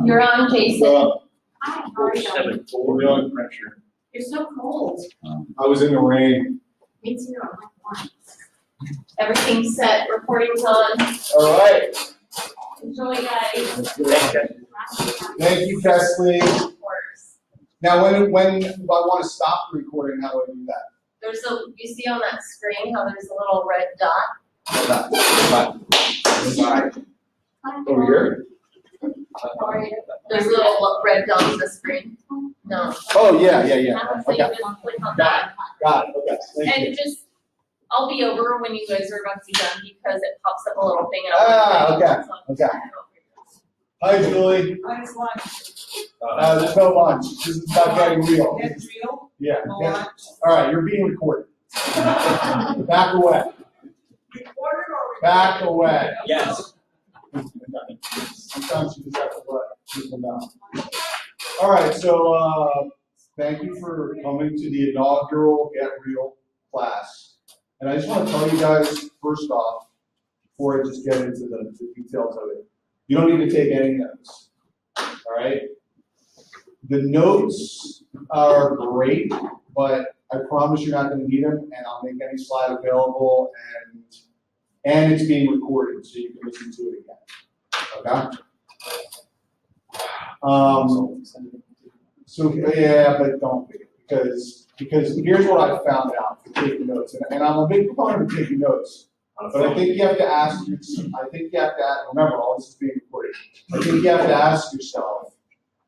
You're on, Jason. Hi, how are you? Feeling pressure. You're so cold. I was in the rain. Me too, I'm like, what? Everything's set. Recording's on. All right. Enjoy, guys. Thank you, Kesley. Of course. Now, when I want to stop the recording, how do I do that? There's you see on that screen how there's a little red dot? Over here? How are you? There's a little red dot on the screen. No. Oh, yeah. So Okay. you just click on that. Got it. Okay. Thank you. And just, I'll be over when you guys are about to be done because it pops up a little thing and I'll Okay. Hi, Julie. Minus one. There's no lunch. This is about getting real. That's real? Yeah. No Yeah. lunch? All right, you're being recorded. Back away. Recorded or? Back away. Yes. Sometimes you just have to let people know. All right, so thank you for coming to the inaugural Get Real class. And I just want to tell you guys, first off, before I just get into the details of it, you don't need to take any notes. All right? The notes are great, but I promise you're not going to need them, and I'll make any slide available, and it's being recorded, so you can listen to it again. Okay? So yeah, but don't be, because here's what I found out for taking notes, and I'm a big proponent of taking notes. But I think you have to ask. Remember, all this is being recorded. I think you have to ask yourself,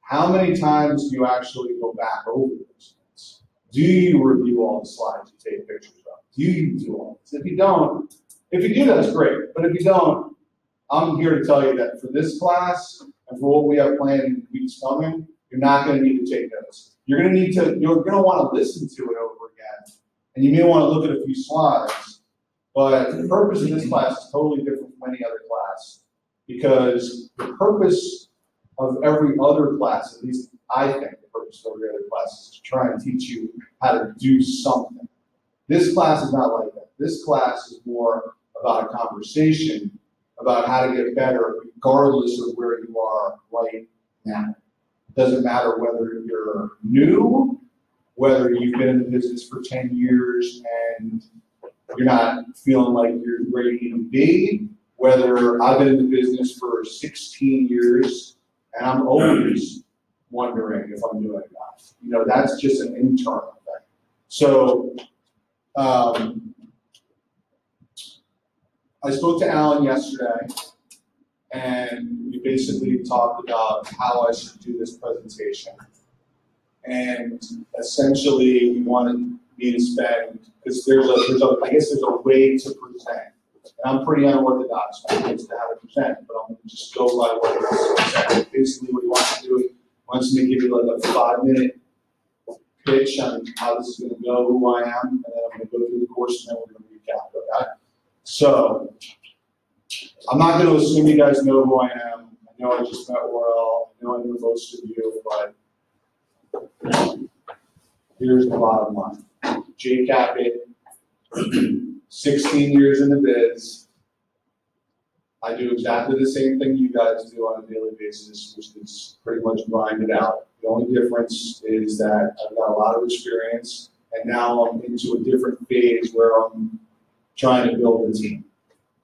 how many times do you actually go back over those notes? Do you review all the slides you take pictures of? Do you do all this? If you do, that's great. But if you don't, I'm here to tell you that for this class and for what we have planned in the weeks coming, you're not going to need to take notes. You're going to want to listen to it over again, and you may want to look at a few slides. But the purpose of this class is totally different from any other class, because the purpose of every other class, at least I think the purpose of every other class, is to try and teach you how to do something. This class is not like that. This class is more about a conversation about how to get better regardless of where you are right now. It doesn't matter whether you're new, whether you've been in the business for 10 years and you're not feeling like you're where you need to be, whether I've been in the business for 16 years and I'm always wondering if I'm doing enough. You know, that's just an internal thing. So I spoke to Alan yesterday, and we basically talked about how I should do this presentation. And essentially, we wanted me to spend, because I guess there's a way to present. And I'm pretty unorthodox when it comes to how to present, but I'm going to just go by what it is. Basically, what he wants to do, he wants me to give you like a 5-minute pitch on how this is going to go, who I am, and then I'm going to go through the course, and then we're going to recap, okay? So, I'm not going to assume you guys know who I am. I know I just met Royal. I know I know most of you, but here's the bottom line. Jay Capit, 16 years in the biz. I do exactly the same thing you guys do on a daily basis, which is pretty much grind it out. The only difference is that I've got a lot of experience, and now I'm into a different phase where I'm trying to build a team.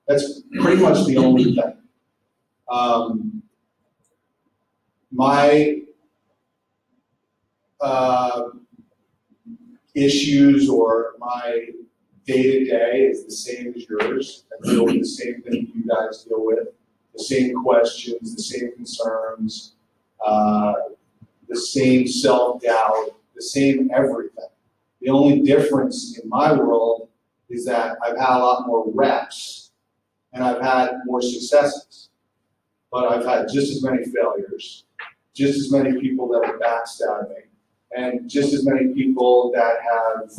That's pretty much the only thing. My issues or my day-to-day is the same as yours. I deal with the same thing you guys deal with, the same questions, the same concerns, the same self-doubt, the same everything. The only difference in my world is that I've had a lot more reps and I've had more successes, but I've had just as many failures, just as many people that have backstabbed me, and just as many people that have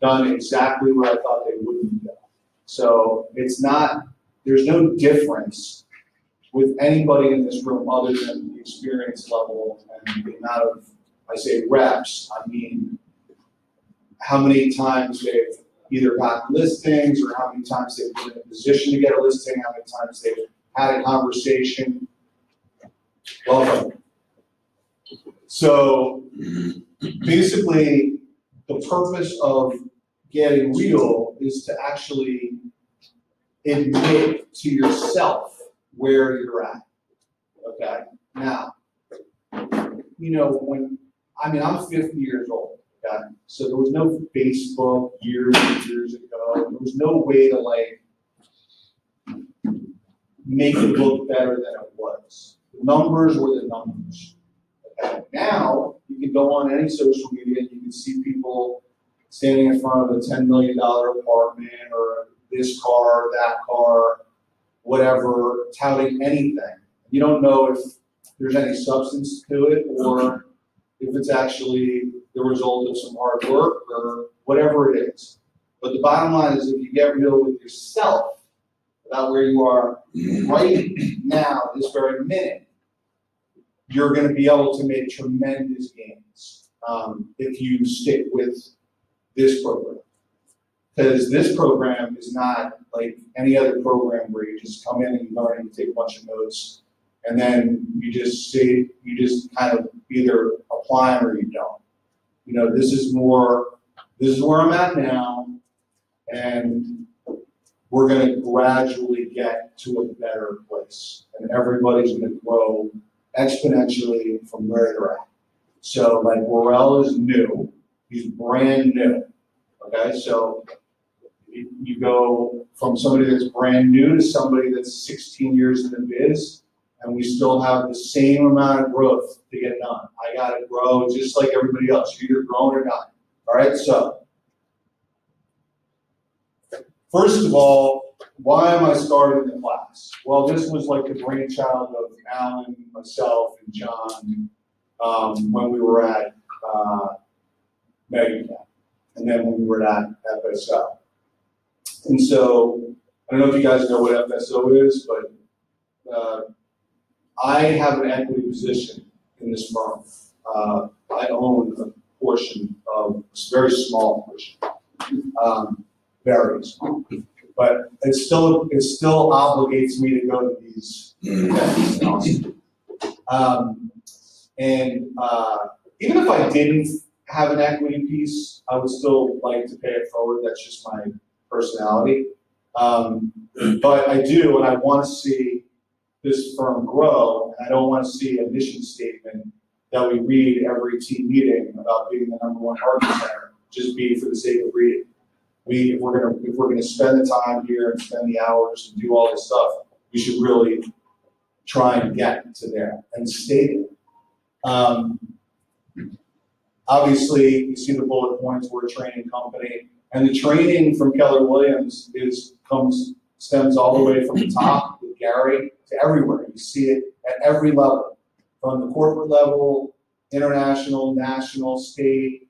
done exactly what I thought they wouldn't do. So it's not, there's no difference with anybody in this room other than the experience level and the amount of, I say reps, I mean how many times they've either gotten listings or how many times they've been in a position to get a listing, how many times they've had a conversation. Welcome. So basically, the purpose of getting real is to actually admit to yourself where you're at. Okay? Now, you know, I'm 50 years old, okay? So there was no Facebook years and years ago. There was no way to like make it look better than it was. The numbers were the numbers. Okay? Now, you can go on any social media and you can see people standing in front of a $10 million apartment or this car, that car, whatever, touting anything. You don't know if there's any substance to it or if it's actually the result of some hard work or whatever it is. But the bottom line is if you get real with yourself about where you are right now, this very minute, you're going to be able to make tremendous gains if you stick with this program. Because this program is not like any other program where you just come in and you learn and you take a bunch of notes and then you just kind of either apply them or you don't. You know, this is where I'm at now, and we're going to gradually get to a better place, and everybody's going to grow exponentially from where they're at. So, like, Worrell is new. He's brand new. Okay, so you go from somebody that's brand new to somebody that's 16 years in the biz, and we still have the same amount of growth to get done. I got to grow just like everybody else. You're either growing or not. All right, so first of all, why am I starting the class? Well, this was like the brainchild of Alan, myself, and John when we were at MegaCap, and then when we were at FSO. And so, I don't know if you guys know what FSO is, but I have an equity position in this firm. I own a portion of, a very small portion, very small. But it still obligates me to go to these events. Even if I didn't have an equity piece, I would still like to pay it forward. That's just my personality. But I do, and I want to see this firm grow, and I don't want to see a mission statement that we read every team meeting about being the #1 market center just be for the sake of reading. If we're gonna spend the time here and spend the hours and do all this stuff, we should really try and get to there and stay there. Obviously, you see the bullet points. We're a training company, and the training from Keller Williams stems all the way from the top with Gary to everywhere. You see it at every level, from the corporate level, international, national, state,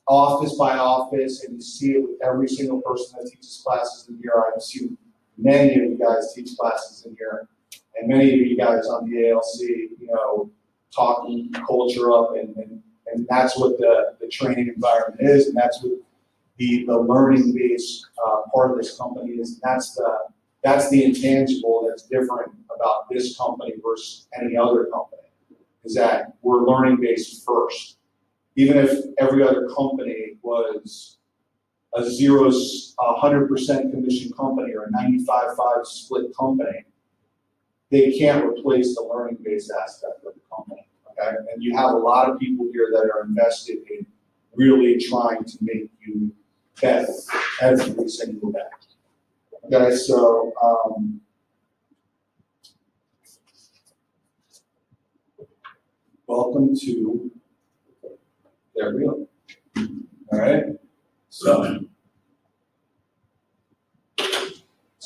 office by office, and you see it with every single person that teaches classes in here. I've seen many of you guys teach classes in here, and many of you guys on the ALC, you know, talking culture up, and that's what the training environment is, and that's what the learning base part of this company is. And that's the intangible that's different about this company versus any other company, is that we're learning based first. Even if every other company was a 100% commission company or a 95-5 split company, they can't replace the learning-based aspect of the company, okay? And you have a lot of people here that are invested in really trying to make you better every single day. Okay, so welcome to They're Real. All right, so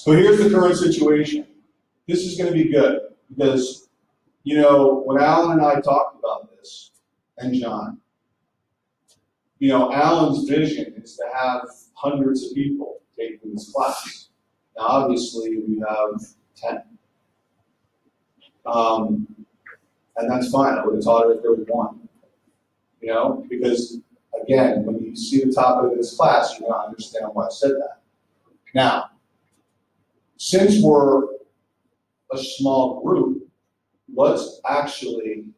here's the current situation. This is going to be good because, you know, when Alan and I talked about this, and John, you know, Alan's vision is to have hundreds of people taking this class. Now, obviously, we have 10. And that's fine. I would have taught it if there was 1. You know, because, again, when you see the topic of this class, you're going to understand why I said that. Now, since we're a small group, let's actually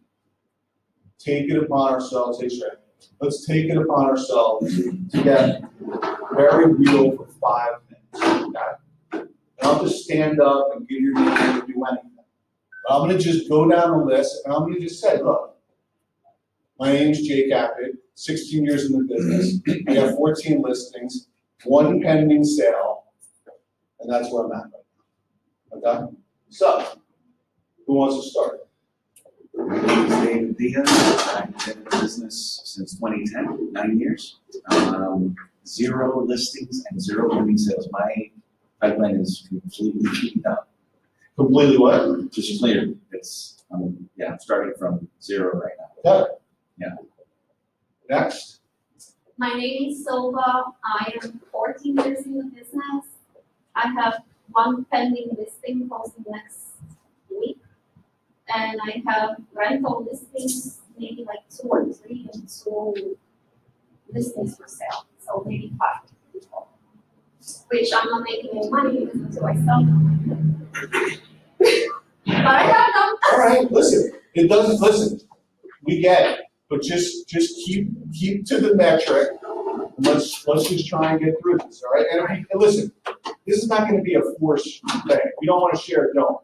take it upon ourselves, hey Shrek, let's take it upon ourselves to get very real for 5 minutes, okay? And I'll just stand up and give your name and do anything. But I'm gonna just go down the list and I'm gonna just say, look, my name's Jake Appett, 16 years in the business. I got 14 listings, 1 pending sale, and that's where I'm at right now, okay? So, who wants to start? My name is David Diaz. I've been in the business since 2010, 9 years. 0 listings and 0 pending sales. My pipeline is completely heated up. Completely what? Just clear. It's, I'm starting from 0 right now. Okay. Yeah. Next. My name is Silva. I am 14 years in the business. I have 1 pending listing posting next week. And I have rental listings, maybe like 2 or 3, and 2 listings for sale. So maybe 5 people. Which I'm not making any money because until I sell them. But I have them. All right, listen, it doesn't, listen, we get it, but just keep to the metric, and let's just try and get through this, all right? And listen, this is not gonna be a forced thing. If you don't wanna share it, don't.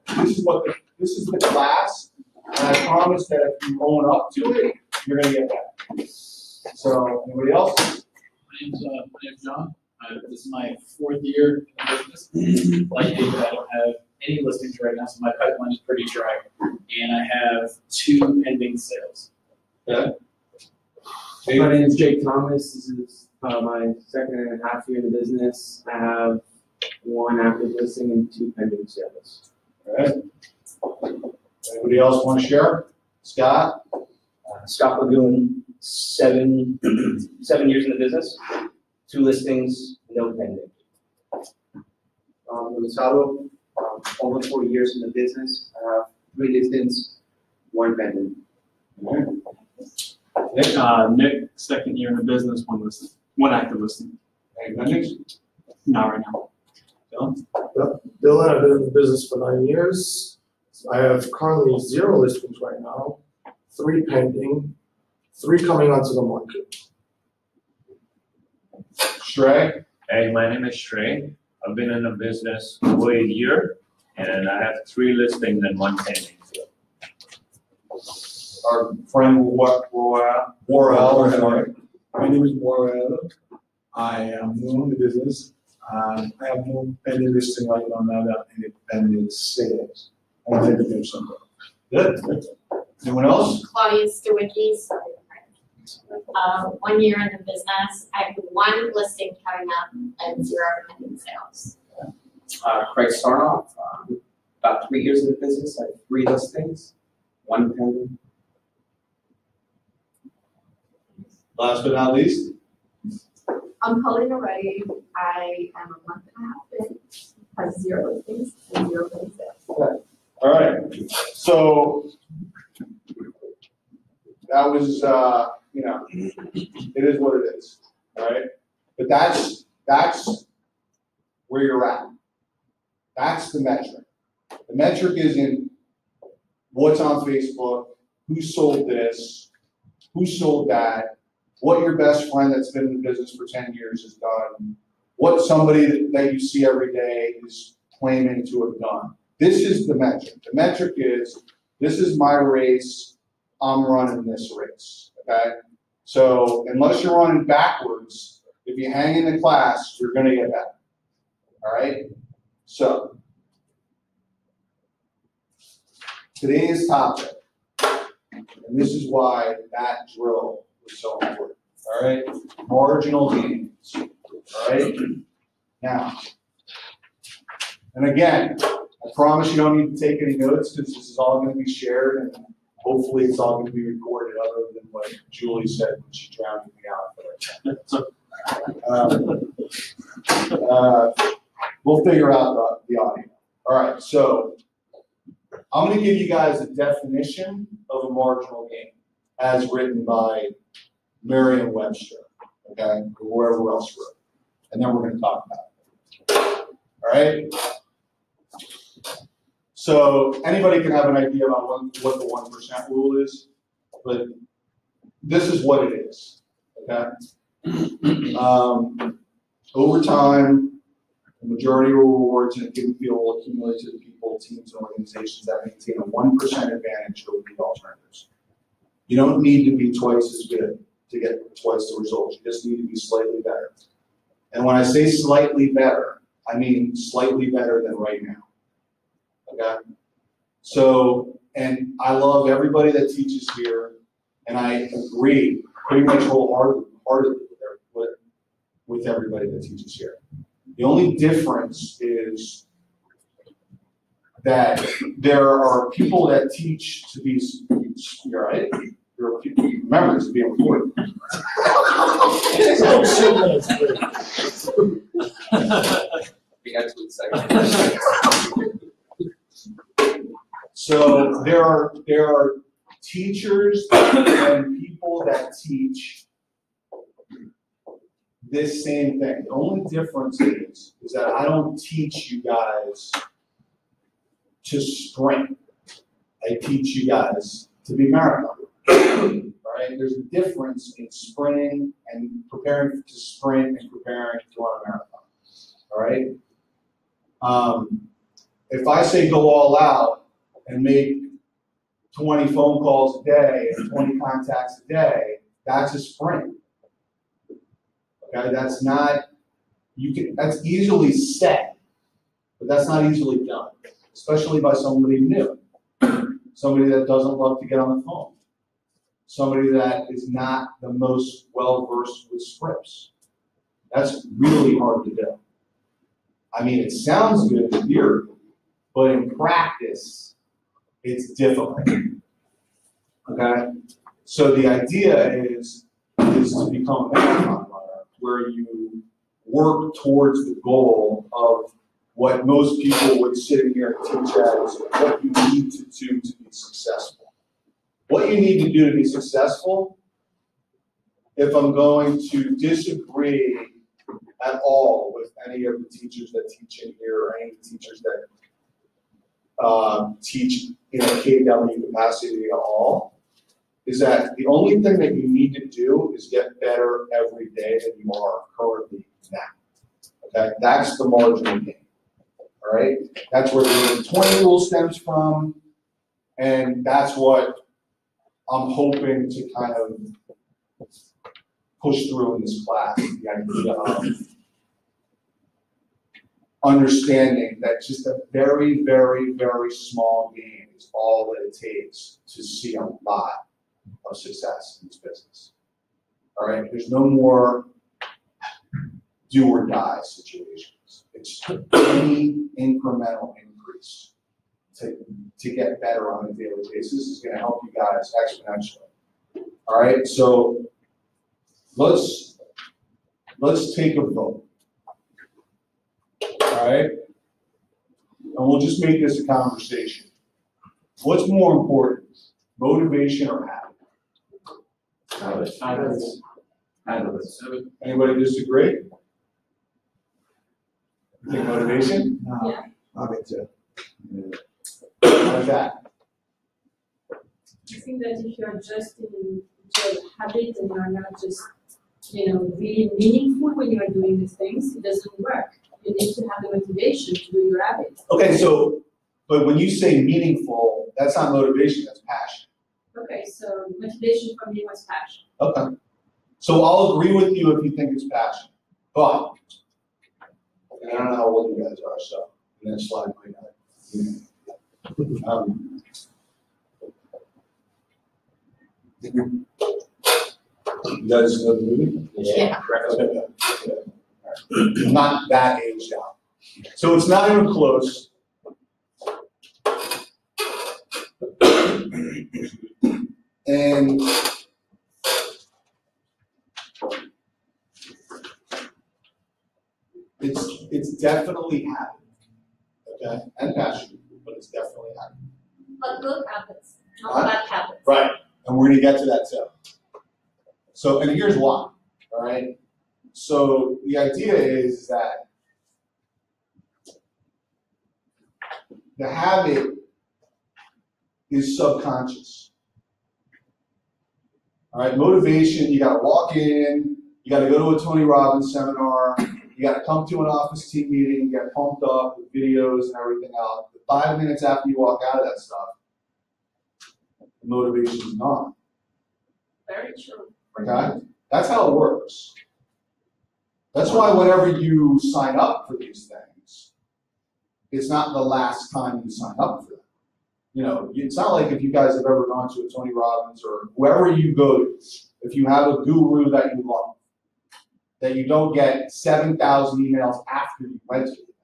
This is the class, and I promise that if you own up to it, you're gonna get that. So, anybody else? My name's John. This is my 4th year in the business. Like David, I don't have any listings right now, so my pipeline is pretty dry. And I have 2 pending sales. Okay. My name is Jake Thomas. This is my 2.5 year in the business. I have 1 active listing and 2 pending sales. All right. Anybody else wanna share? Scott? Scott Lagoon, 7 years in the business, 2 listings, no pending. Gonzalo, over 4 years in the business. I have 3 listings, 1 pending. Nick? Nick, 2nd year in the business, 1 listing, 1 active listing. Any pendings? Not right now. Dylan? Dylan, I've been in the business for 9 years. I have currently 0 listings right now, 3 pending, 3 coming onto the market. Shrey? Hey, my name is Shrey. I've been in the business for a year, and I have 3 listings and 1 pending. Our friend Warrell, sorry. My name is Morel. I am new in the business. I have no pending listing right now, now that any pending sales. I think to do something. Good. Anyone else? Claudia Stewicki, 1 year in the business. I have 1 listing coming up and 0 pending sales. Craig Sarnoff, about 3 years in the business. I have 3 listings, 1 pending. Last but not least? I'm Paulina Ray. I am a 1.5 in, have 0 listings and 0 pending sales. Okay. All right. So that was, it is what it is, all right? But that's where you're at. That's the metric. The metric isn't what's on Facebook, who sold this, who sold that, what your best friend that's been in the business for 10 years has done, what somebody that you see every day is claiming to have done. This is the metric. The metric is, this is my race, I'm running this race, okay? So unless you're running backwards, if you hang in the class, you're gonna get that, all right? So, today's topic, and this is why that drill was so important, all right? Marginal gains, all right? Now, and again, I promise you don't need to take any notes because this is all going to be shared and hopefully it's all going to be recorded other than what Julie said when she drowned me out. We'll figure out the audio. All right, so I'm going to give you guys a definition of a marginal gain as written by Merriam-Webster, okay, or wherever else wrote, and then we're going to talk about it. All right? So anybody can have an idea about what the 1% rule is, but this is what it is, okay? Over time, the majority of rewards in a given field will accumulate to the people, teams, and organizations that maintain a 1% advantage over the alternatives. You don't need to be twice as good to get twice the results. You just need to be slightly better. And when I say slightly better, I mean slightly better than right now. Okay? So, and I love everybody that teaches here, and I agree pretty much wholeheartedly with everybody that teaches here. The only difference is that there are people that teach to be, you're right? There are people, remember, it's being recorded. So there are teachers and people that teach this same thing. The only difference is that I don't teach you guys to sprint. I teach you guys to be marathon. Right? There's a difference in sprinting and preparing to sprint and preparing to run a marathon. All right? If I say go all out and make 20 phone calls a day and 20 contacts a day, that's a sprint. Okay, that's not, that's easily said, but that's not easily done, especially by somebody new, somebody that doesn't love to get on the phone, somebody that is not the most well-versed with scripts. That's really hard to do. I mean, it sounds good in theory, but in practice, it's difficult. Okay? So the idea is to become a marathon runner, where you work towards the goal of what most people would sit in here and teach as what you need to do to be successful. What you need to do to be successful, if I'm going to disagree at all with any of the teachers that teach in here or any of the teachers that teach in a KW capacity at all, is that the only thing that you need to do is get better every day than you are currently now. Okay, that's the marginal gain. All right, that's where the 20 rule stems from, and that's what I'm hoping to kind of push through in this class. The idea of understanding that just a very, very, very small gain is all that it takes to see a lot of success in this business. All right, there's no more do or die situations. It's any incremental increase to get better on a daily basis is going to help you guys exponentially. All right, so let's take a vote. All right, and we'll just make this a conversation. What's more important, motivation or habit? Habits. Anybody disagree? You think motivation? No, Yeah. habit too. How's that? I think that if you're just in your habit and you're not just, really meaningful when you're doing these things, it doesn't work. You need to have the motivation to do your habit. Okay, so, but when you say meaningful, that's not motivation, that's passion. Okay, so motivation for me was passion. Okay. So I'll agree with you if you think it's passion. But, and I don't know how old you guys are, so the next slide might not. You guys know the movie? Yeah. Okay. I'm not that aged out. So it's not even close. And it's definitely habit, okay, and passion, but it's definitely habit. But good habits, not Huh? bad habits. Right, and we're gonna get to that too. So, and here's why, all right? So the idea is that the habit is subconscious. All right, motivation, you gotta walk in, you gotta go to a Tony Robbins seminar, you gotta come to an office team meeting, get pumped up with videos and everything else. But 5 minutes after you walk out of that stuff, the motivation's gone. Very true. Okay? That's how it works. That's why whenever you sign up for these things, it's not the last time you sign up for them. You know, it's not like if you guys have ever gone to a Tony Robbins or whoever you go to, if you have a guru that you love, that you don't get 7,000 emails after you went to them,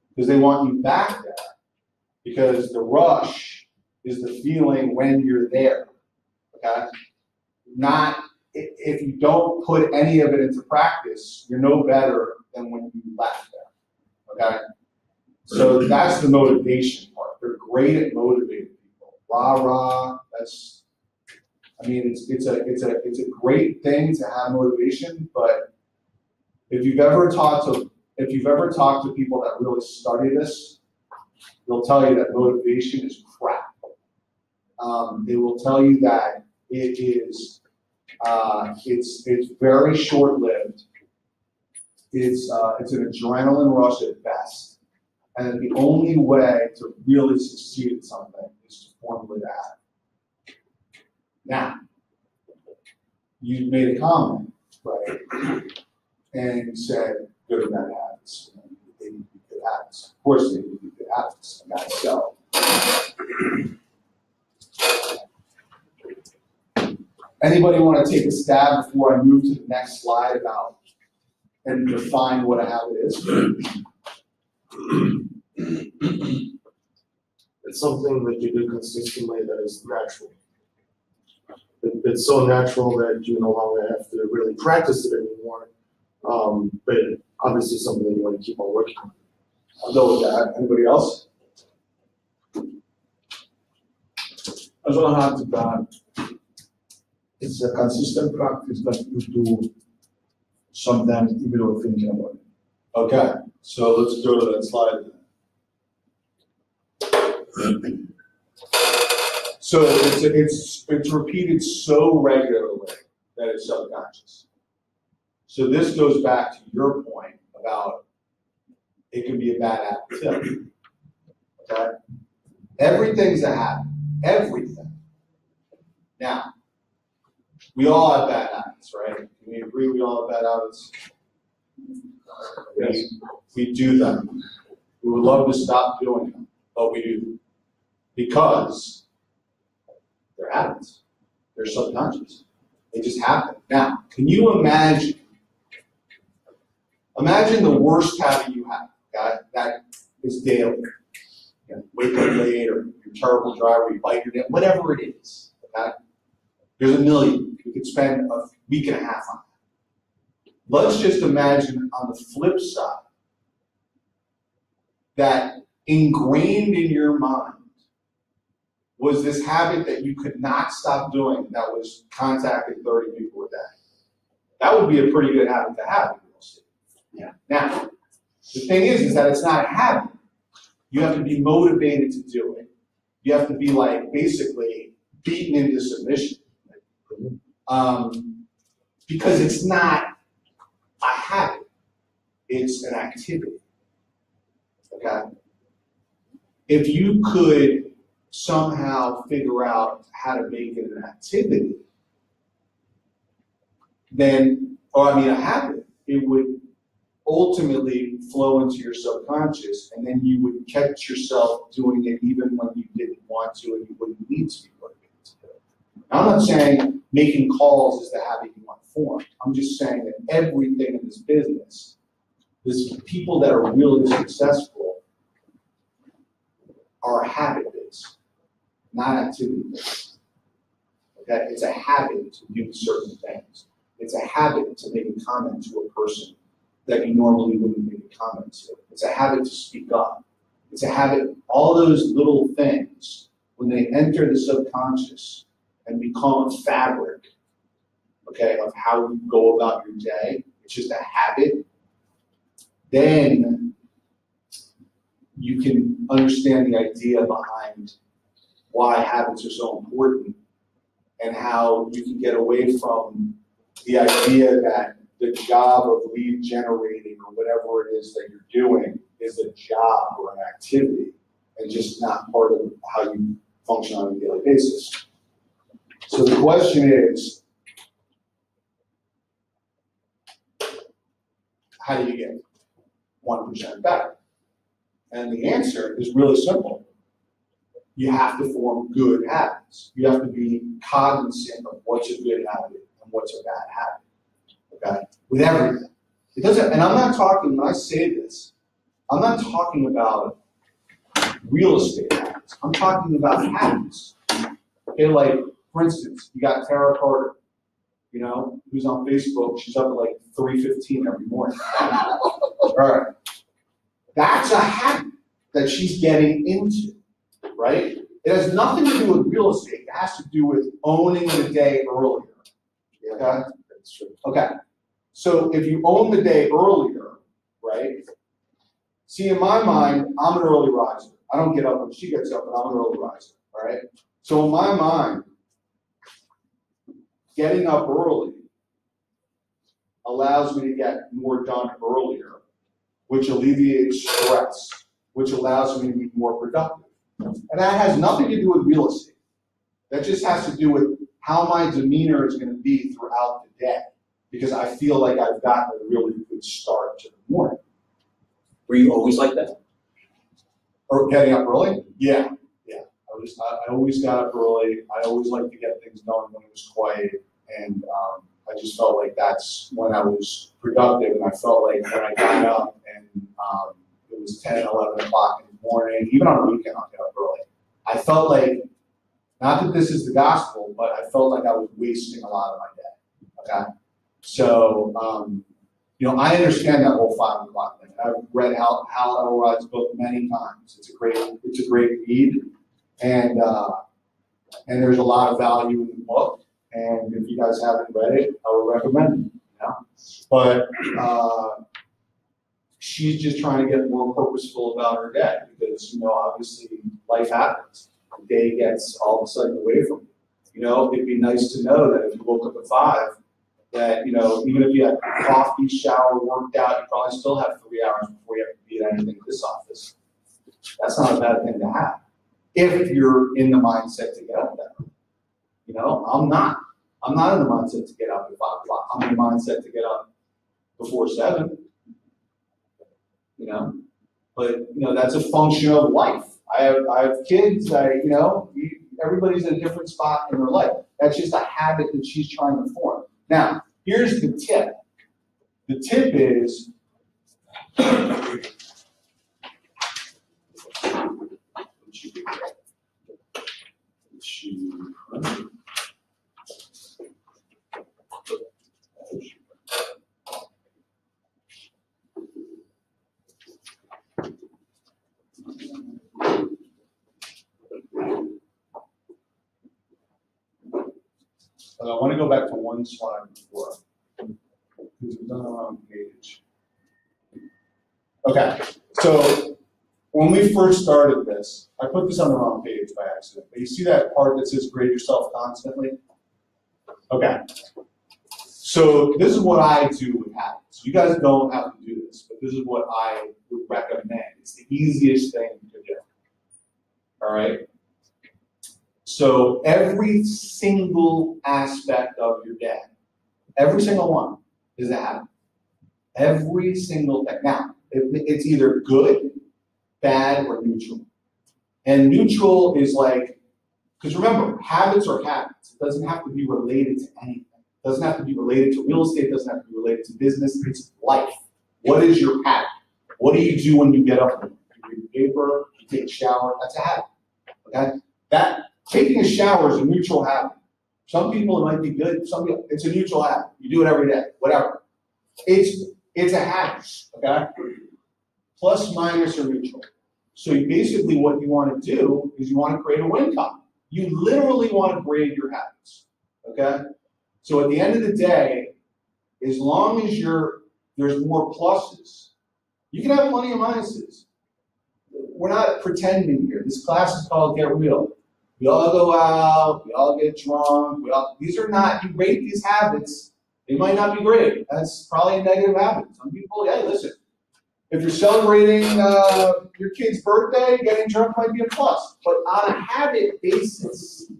because they want you back there, because the rush is the feeling when you're there, okay? Not, if you don't put any of it into practice, you're no better than when you left there, okay? So that's the motivation part. They're great at motivating people. Rah rah. That's, I mean, it's a great thing to have motivation. But if you've ever talked to people that really study this, they'll tell you that motivation is crap. They will tell you that it is. It's very short-lived. It's an adrenaline rush at best. And the only way to really succeed at something is to formulate a habit. Now, you made a comment, right? And you said good or bad habits. They need to be good habits. Of course, they need to be good habits. And that's so. Anybody want to take a stab before I move to the next slide about and define what a habit is? It's something that you do consistently that is natural. It's so natural that you no longer have to really practice it anymore. But obviously something that you want to keep on working on. I'll go with that. Anybody else? As well as that, it's a consistent practice that you do sometimes even without thinking about it. Okay, so let's go to that slide. So it's repeated so regularly that it's subconscious. So this goes back to your point about it can be a bad habit too. Okay? Everything's a habit. Everything. Now, we all have bad habits, right? Can we agree we all have bad habits? Yes. We do them. We would love to stop doing them, but we do them. Because they're habits. They're subconscious. They just happen. Now, can you imagine the worst habit you have, okay? That is daily. You know, wake up late, or you're a terrible driver, you bite your nail, whatever it is, okay? There's a million. You could spend a week and a half on it. Let's just imagine on the flip side that ingrained in your mind was this habit that you could not stop doing that was contacting 30 people a day. That would be a pretty good habit to have. Yeah. Now, the thing is that it's not a habit. You have to be motivated to do it. You have to be like basically beaten into submission. Because it's not a habit, it's an activity. Okay? If you could somehow figure out how to make it an activity, then, a habit, it would ultimately flow into your subconscious, and then you would catch yourself doing it even when you didn't want to and you wouldn't need to be motivated to do it. Now, I'm not saying making calls is the habit you want formed. I'm just saying that everything in this business, this people that are really successful are habit-based, not activity-based. Okay? It's a habit to do certain things. It's a habit to make a comment to a person that you normally wouldn't make a comment to. It's a habit to speak up. It's a habit, all those little things, when they enter the subconscious and become a fabric, okay, of how you go about your day, it's just a habit, then you can understand the idea behind why habits are so important and how you can get away from the idea that the job of lead generating or whatever it is that you're doing is a job or an activity and just not part of how you function on a daily basis. So the question is, how do you get 1% better? And the answer is really simple. You have to form good habits. You have to be cognizant of what's a good habit and what's a bad habit. Okay? With everything. It doesn't, and I'm not talking, when I say this, I'm not talking about real estate habits. I'm talking about habits. Okay, like, for instance, you got Tara Carter, you know, who's on Facebook. She's up at like 3:15 every morning. All right. That's a habit that she's getting into, right? It has nothing to do with real estate. It has to do with owning the day earlier. Okay? That's true. Okay. So if you own the day earlier, right? See, in my mind, I'm an early riser. I don't get up when she gets up, but I'm an early riser, all right? So in my mind, getting up early allows me to get more done earlier, which alleviates stress, which allows me to be more productive. And that has nothing to do with real estate. That just has to do with how my demeanor is going to be throughout the day, because I feel like I've gotten a really good start to the morning. Were you always like that? Or getting up early? Yeah. I always got up early. I always liked to get things done when it was quiet. And I just felt like that's when I was productive. And I felt like when I got up and it was 10, 11 o'clock in the morning, even on a weekend, I'll get up early. I felt like, not that this is the gospel, but I felt like I was wasting a lot of my day. Okay? So, you know, I understand that whole 5 o'clock thing. I've read Hal Elrod's book many times. It's a great read. And there's a lot of value in the book. And if you guys haven't read it, I would recommend it. You know? But she's just trying to get more purposeful about her day because, you know, obviously life happens. The day gets all of a sudden away from you. You know, it'd be nice to know that if you woke up at 5, that, you know, even if you had coffee, shower, worked out, you probably still have 3 hours before you have to be at anything at this office. That's not a bad thing to have. If you're in the mindset to get up there. You know, I'm not in the mindset to get up at 5 o'clock. I'm in the mindset to get up before 7. You know, but you know that's a function of life. I have kids. You know, everybody's in a different spot in their life. That's just a habit that she's trying to form. Now, here's the tip. The tip is. I want to go back to one slide before, because we've done it on page. Okay, so when we first started this, I put this on the wrong page by accident, but you see that part that says grade yourself constantly? Okay, so this is what I do with habits. You guys don't have to do this, but this is what I would recommend. It's the easiest thing to do, all right? So every single aspect of your day, every single one is a habit. Every single thing. Now, it's either good, bad, or neutral. And neutral is like, because remember, habits are habits. It doesn't have to be related to anything. It doesn't have to be related to real estate. It doesn't have to be related to business. It's life. What is your habit? What do you do when you get up? You read the paper, you take a shower. That's a habit. Okay? Taking a shower is a neutral habit. Some people it might be good. Some people it's a neutral habit. You do it every day. Whatever. It's a habit. Okay? Plus, minus, or neutral. So basically what you want to do is you want to create a win column. You literally want to grade your habits. Okay? So at the end of the day, as long as there's more pluses, you can have plenty of minuses. We're not pretending here. This class is called Get Real. We all go out, we all get drunk, these are not, you rate these habits, they might not be great. That's probably a negative habit. Some people, hey, listen, if you're celebrating your kid's birthday, getting drunk might be a plus. But on a habit basis,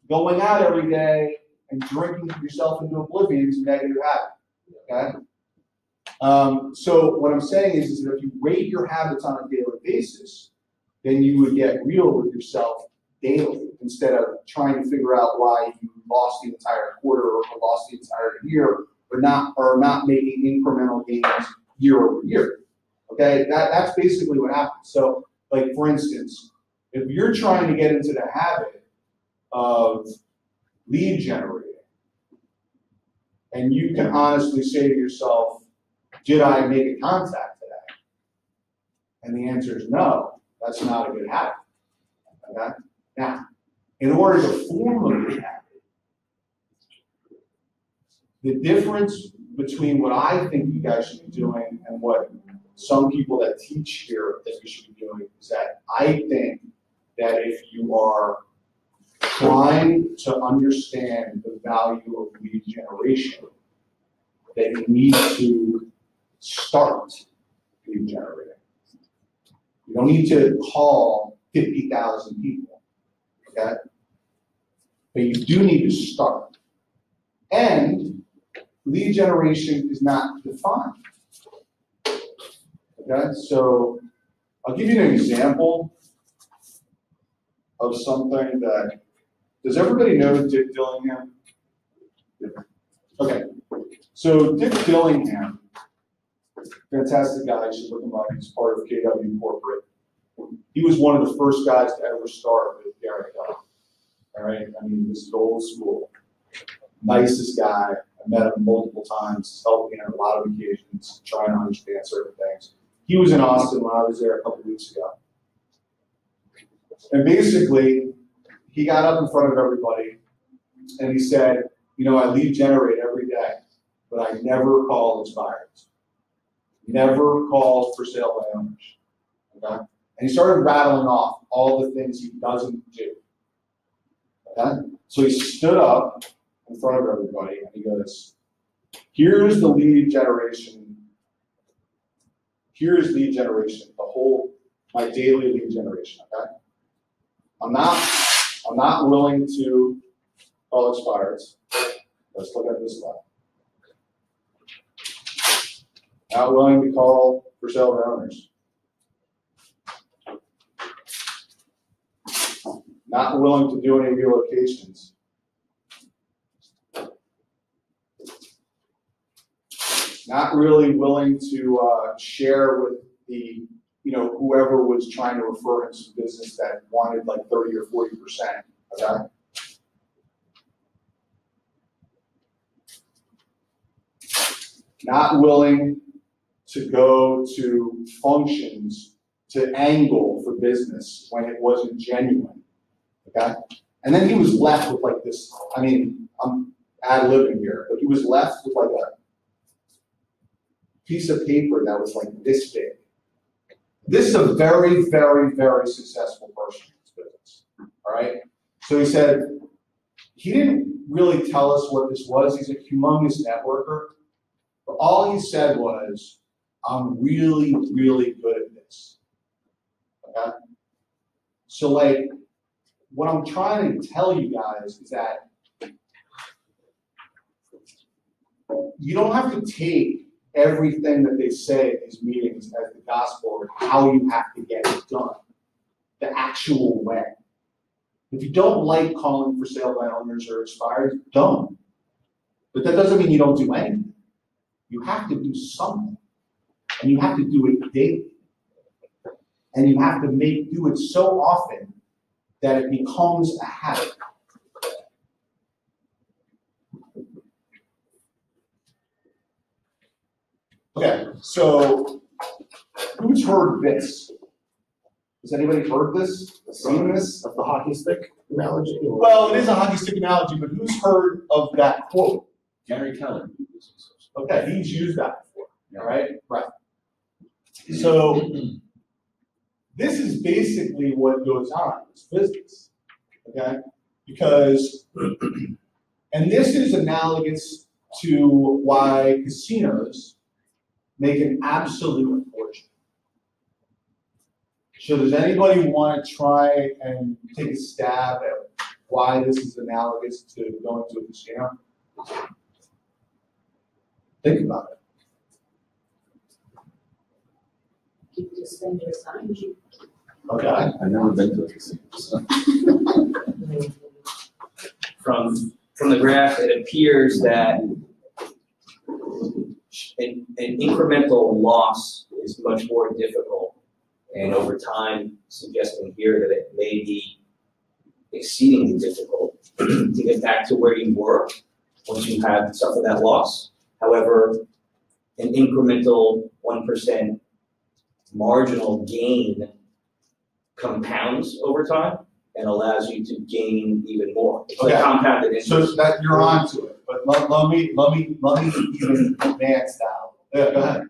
going out every day and drinking yourself into oblivion is a negative habit. Okay? So what I'm saying is that if you rate your habits on a daily basis, then you would get real with yourself daily instead of trying to figure out why you lost the entire quarter or lost the entire year or not making incremental gains year over year. Okay, that's basically what happens. So, like for instance, if you're trying to get into the habit of lead generating, and you can honestly say to yourself, did I make a contact today? And the answer is no, that's not a good habit. Okay? Now, in order to form a good habit, the difference between what I think you guys should be doing and what some people that teach here think you should be doing is that I think that if you are trying to understand the value of lead generation, that you need to start lead generating. You don't need to call 50,000 people, okay? But you do need to start. And lead generation is not defined. Okay, so I'll give you an example of something that, does everybody know Dick Dillingham? Okay, so Dick Dillingham, fantastic guy, you should look him up, he's part of KW Corporate. He was one of the first guys to ever start with Garrett Dunn. All right, I mean, this is old school. Nicest guy. I met him multiple times, helped me on a lot of occasions, trying to understand certain things. He was in Austin when I was there a couple weeks ago. And basically, he got up in front of everybody and he said, you know, I lead generate every day, but I never call expireds. Never call for sale by owners. Okay? And he started rattling off all the things he doesn't do. Okay? So he stood up in front of everybody and he goes, here's the lead generation. Here's lead generation, my daily lead generation, okay? I'm not willing to call expireds. Let's look at this one. Not willing to call for sale by owners. Not willing to do any relocations. Not really willing to share with the, whoever was trying to refer him some business that wanted like 30 or 40%. Okay? Not willing to go to functions to angle for business when it wasn't genuine. Okay? And then he was left with like this, I'm ad-libbing here, but he was left with like a piece of paper that was like this big. This is a very, very, very successful person in this business. All right? So he said, he didn't really tell us what this was. He's a humongous networker. But all he said was, I'm really, really good at this. Okay? So like, what I'm trying to tell you guys is that you don't have to take everything that they say at these meetings as the gospel or how you have to get it done, the actual way. If you don't like calling for sale by owners or expired, don't. But that doesn't mean you don't do anything. You have to do something. And you have to do it daily. And you have to do it so often that it becomes a habit. Okay, so who's heard this? Has anybody heard this? Seen this? Of the hockey stick analogy? Well, it is a hockey stick analogy, but who's heard of that quote? Gary Keller. Okay, he's used that before. All right? Right. So This is basically what goes on in this business, okay? Because, and this is analogous to why casinos make an absolute fortune. So does anybody want to try and take a stab at why this is analogous to going to a casino? Think about it. People just spend their time. Okay. I've never been to a casino, so. From the graph, it appears that an incremental loss is much more difficult. And over time, suggesting here that it may be exceedingly difficult to get back to where you were once you have suffered that loss. However, an incremental 1% marginal gain compounds over time and allows you to gain even more. It's like compounded interest. So that you're onto it, but let me even advance that. Yeah, go ahead.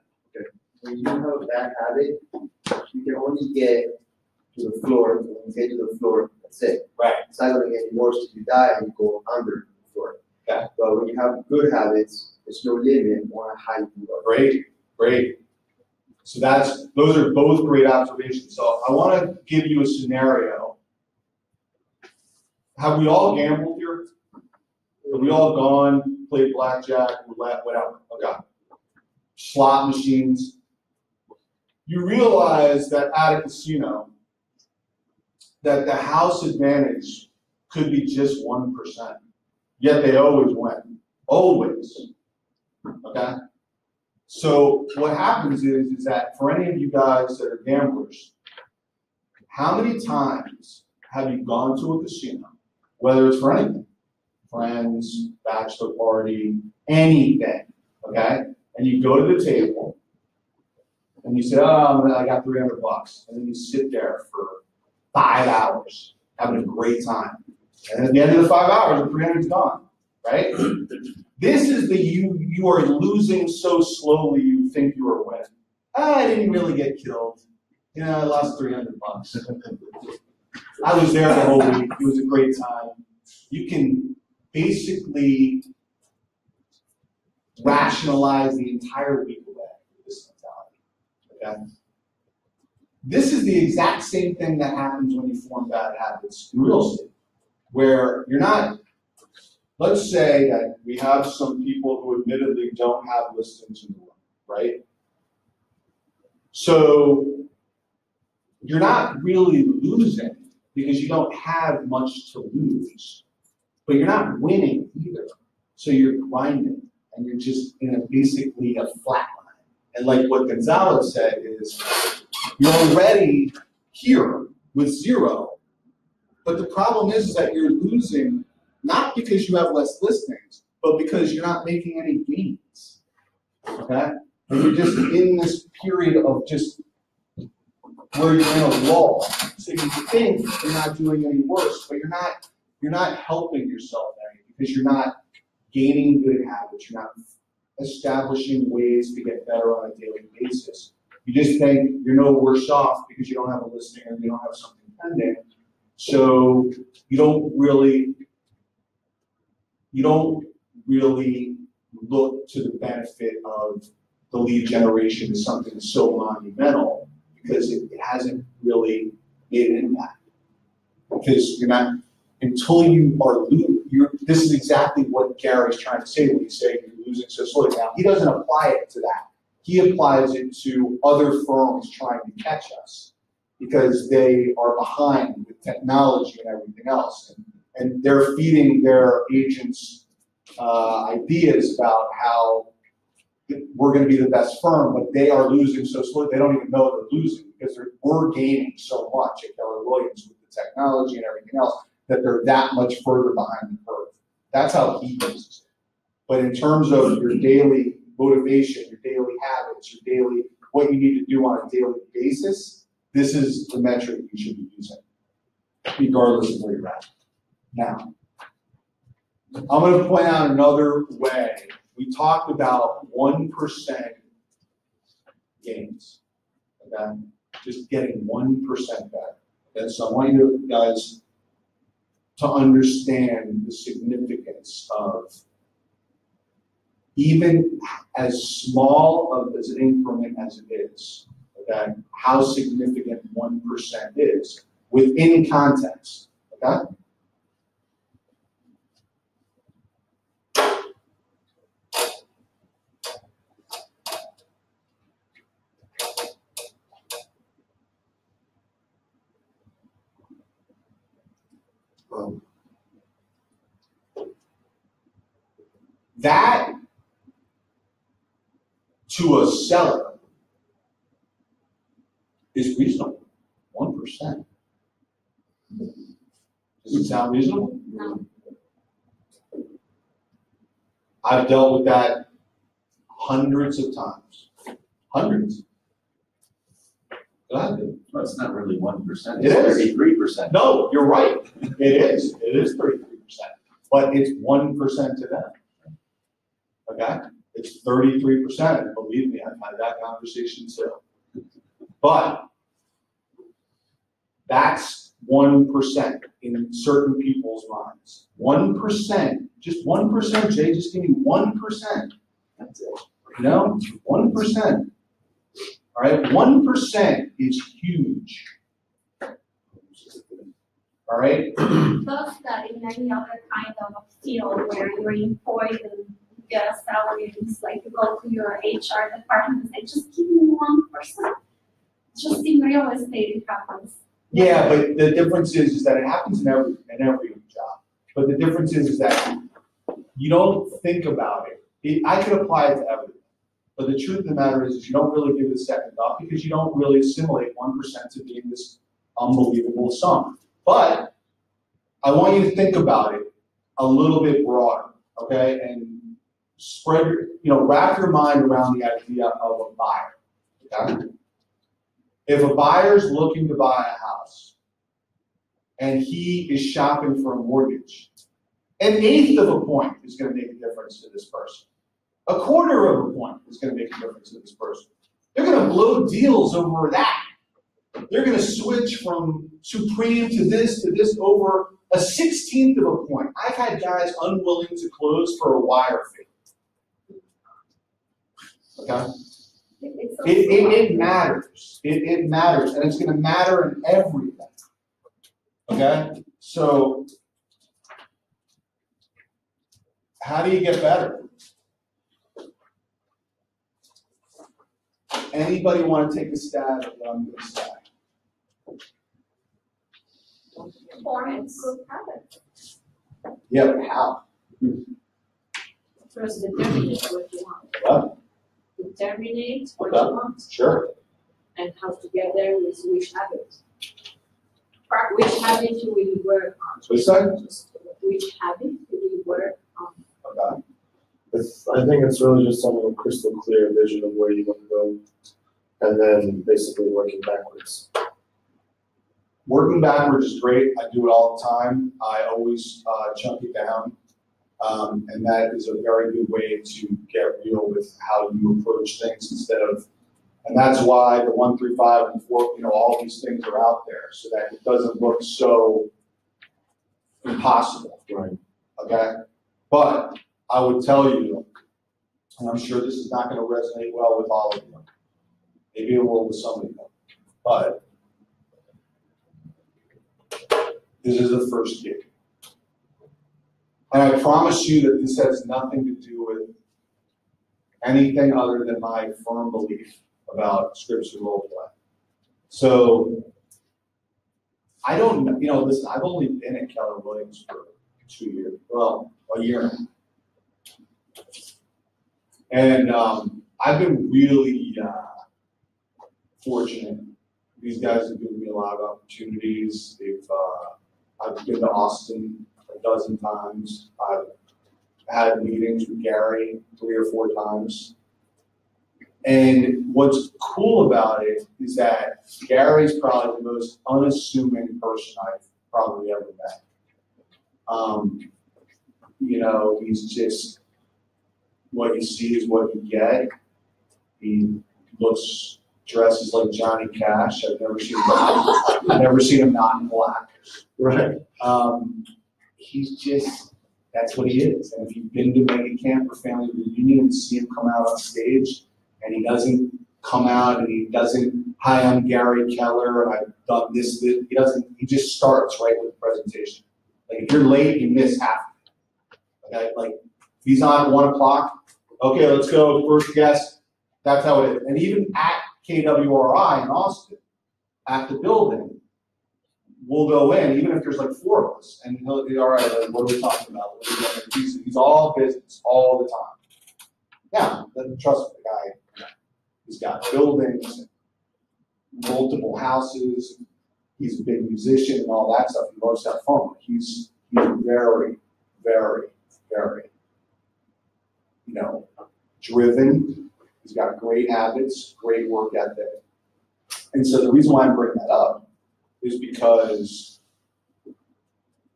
When you have a bad habit, you can only get to the floor. When you get to the floor, that's it. Right. It's not going to get any worse till you die and you go under the floor. Okay. But when you have good habits, there's no limit on how you can go. Great, great. So those are both great observations. So I want to give you a scenario. Have we all gambled here? Have we all gone, played blackjack, roulette, whatever? Okay. Slot machines. You realize that at a casino, that the house advantage could be just 1%. Yet they always win. Always. Okay? So what happens is that for any of you guys that are gamblers, how many times have you gone to a casino, whether it's for anything, friends, bachelor party, anything, okay? And you go to the table and you say, oh, I got $300. And then you sit there for 5 hours having a great time. And at the end of the 5 hours, the 300's gone, right? This is the you are losing so slowly you think you are winning. I didn't really get killed. You know, I lost $300. I was there the whole week. It was a great time. You can basically rationalize the entire week away with this mentality. Okay? This is the exact same thing that happens when you form bad habits in real estate, where you're not. Let's say that we have some people who admittedly don't have listings in the room, right? So you're not really losing because you don't have much to lose, but you're not winning either. So you're grinding and you're just in basically a flat line. And like what Gonzalez said is, you're already here with 0, but the problem is that you're losing not because you have less listings, but because you're not making any gains, okay? And you're just in this period of just where you're in a lull. So you think you're not doing any worse, but you're not helping yourself any because you're not gaining good habits. You're not establishing ways to get better on a daily basis. You just think you're no worse off because you don't have a listing or you don't have something pending. So you don't really look to the benefit of the lead generation as something so monumental because it hasn't really made an impact. Because you're not, until you are this is exactly what Gary's trying to say when he's saying you're losing so slowly. Now, he doesn't apply it to that. He applies it to other firms trying to catch us because they are behind with technology and everything else. And they're feeding their agents ideas about how we're going to be the best firm, but they are losing so slowly, they don't even know they're losing because we're gaining so much at Keller Williams with the technology and everything else that they're that much further behind the curve. That's how he uses it. But in terms of your daily motivation, your daily habits, your daily, what you need to do on a daily basis, this is the metric you should be using, regardless of where you're at. Now, I'm going to point out another way. We talked about 1% gains. Okay? just getting 1% better. And so I want you guys to understand the significance of even as small of as an increment as it is, okay, how significant 1% is within context, okay? That, to a seller, is reasonable, 1%. Does it sound reasonable? No. I've dealt with that hundreds of times. Hundreds. Go ahead. Well, it's not really 1%, It is. it's 33%. No, you're right. It is. It is 33%. But it's 1% to them. Okay? It's 33%. And believe me, I've had that conversation too. But that's 1% in certain people's minds. 1%, just 1%, Jay, just give me 1%. That's it. You know, 1%. All right, 1% is huge. All right? Does that in any other kind of field where you're employed and you get a salary, it's like you go to your HR department and say, just give me 1%. Just in real estate it happens. Yeah, but the difference is that it happens in every job. But the difference is that you don't think about it. I could apply it to everything. But the truth of the matter is you don't really give it a second thought because you don't really assimilate 1% to being this unbelievable sum. But I want you to think about it a little bit broader, okay? And spread your, wrap your mind around the idea of a buyer, okay? If a buyer's looking to buy a house and he is shopping for a mortgage, 1/8 of a point is going to make a difference to this person. 1/4 of a point is going to make a difference to this person. They're going to blow deals over that. They're going to switch from supreme to this over a 1/16 of a point. I've had guys unwilling to close for a wire fee. Okay? It matters. It matters, and it's going to matter in everything. Okay? So, how do you get better? Anybody want to take a stab at what I'm going to say? Form good habits. Yeah, but how? First, determine what you want. What? Determine what Okay. you want. Sure. And how to get there with which habit. Which habit you will work on. What's that? Which habit you will work on. Okay. I think it's really just having a crystal clear vision of where you want to go, and then basically working backwards. Working backwards is great. I do it all the time. I always chunk it down. And that is a very good way to get real with how you approach things instead of, and that's why the 1, 3, 5, and 4, all these things are out there so that it doesn't look so impossible. Right. Okay? But I would tell you, and I'm sure this is not going to resonate well with all of you. Maybe it will with some of you. But this is the first gig. And I promise you that this has nothing to do with anything other than my firm belief about scripts and role play. So, I don't, listen, I've only been at Keller Williams for 2 years, well, a year and a half. And I've been really fortunate. These guys have given me a lot of opportunities. I've been to Austin a dozen times. I've had meetings with Gary 3 or 4 times. And what's cool about it is that Gary's probably the most unassuming person I've probably ever met. He's just, what you see is what you get. He looks dresses like Johnny Cash. I've never seen him not in black. Right. He's just, that's what he is. And if you've been to mega camp or family reunion and see him come out on stage, and he doesn't come out and he doesn't, hi, I'm Gary Keller and I've done this, he doesn't, he just starts right with the presentation. Like if you're late, you miss half. Okay, like if he's on at 1 o'clock, okay, let's go, first guest. That's how it is. And even at KWRI in Austin, at the building, we'll go in, even if there's like 4 of us, and he'll be, all right, like, what are we talking about? What are we doing? He's all business all the time. Yeah, trust the guy. He's got buildings, multiple houses. He's a big musician and all that stuff. He loves to have fun. He's very, very, very, driven. He's got great habits, great work ethic. And so the reason why I'm bringing that up is because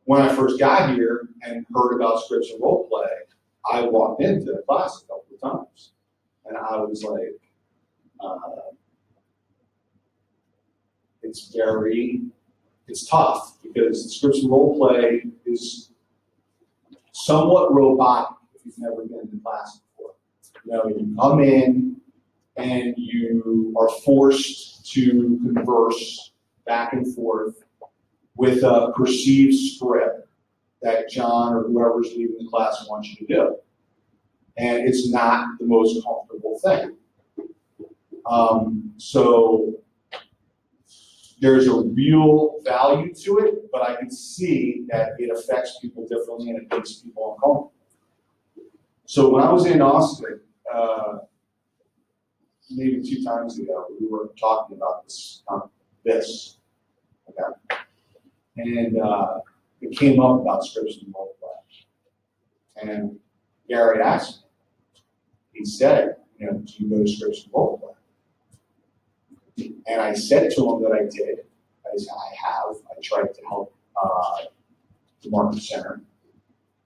when I first got here and heard about scripts and role play, I walked into the class a couple of times. And I was like, it's tough because scripts and role play is somewhat robotic if you've never been in the class before. You come in and you are forced to converse back and forth with a perceived script that John or whoever's leading the class wants you to do. And it's not the most comfortable thing. So there's a real value to it, but I can see that it affects people differently and it makes people uncomfortable. So when I was in Austin, maybe 2 times ago, we were talking about this, okay? And it came up about scripts and role play. And Gary asked me, he said, do you go to scripts and role play? And I said to him that I did. I said, I have. I tried to help the Market Center.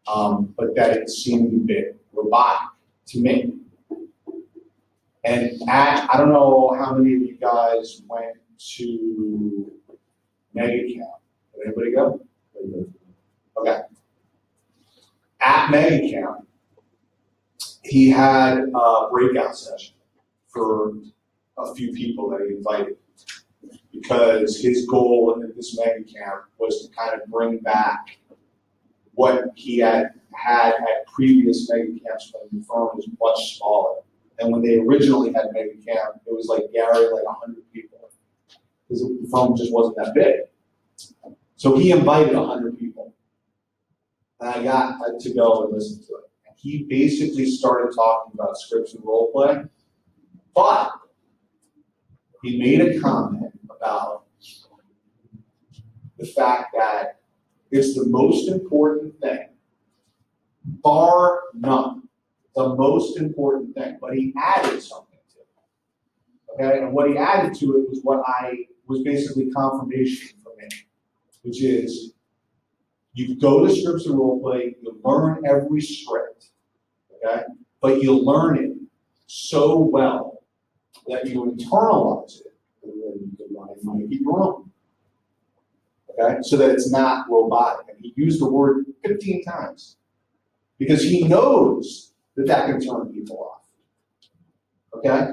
But that it seemed a bit robotic to me. And I don't know how many of you guys went to Mega Camp. Did anybody go? Okay. At Mega Camp, he had a breakout session for a few people that he invited, because his goal at this Mega Camp was to kind of bring back what he had at previous Mega Camps when the firm was much smaller. And when they originally had Mega Camp, it was like Gary, like 100 people, because the firm just wasn't that big. So he invited 100 people, and I got to go and listen to it. And he basically started talking about scripts and role play, but he made a comment about the fact that it's the most important thing, bar none, the most important thing. But he added something to it. Okay, and what he added to it was basically confirmation for me, which is you go to scripts and role play, you learn every script, okay, but you learn it so well that you internalize it, and then you can make it your own. Okay, so that it's not robotic. And he used the word 15 times because he knows that that can turn people off. Okay,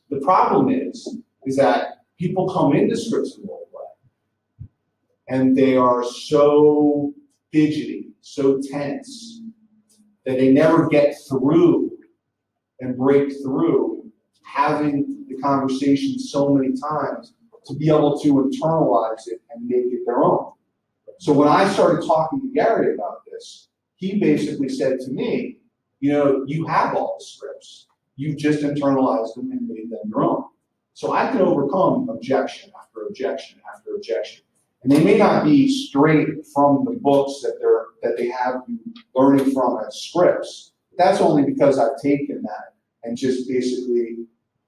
the problem is that people come into scripts and role play, and they are so fidgety, so tense, that they never get through and break through having the conversation so many times to be able to internalize it and make it their own. So when I started talking to Gary about this, he basically said to me, you have all the scripts. You've just internalized them and made them your own. So I can overcome objection after objection after objection. And they may not be straight from the books that they have you learning from as scripts. That's only because I've taken that and just basically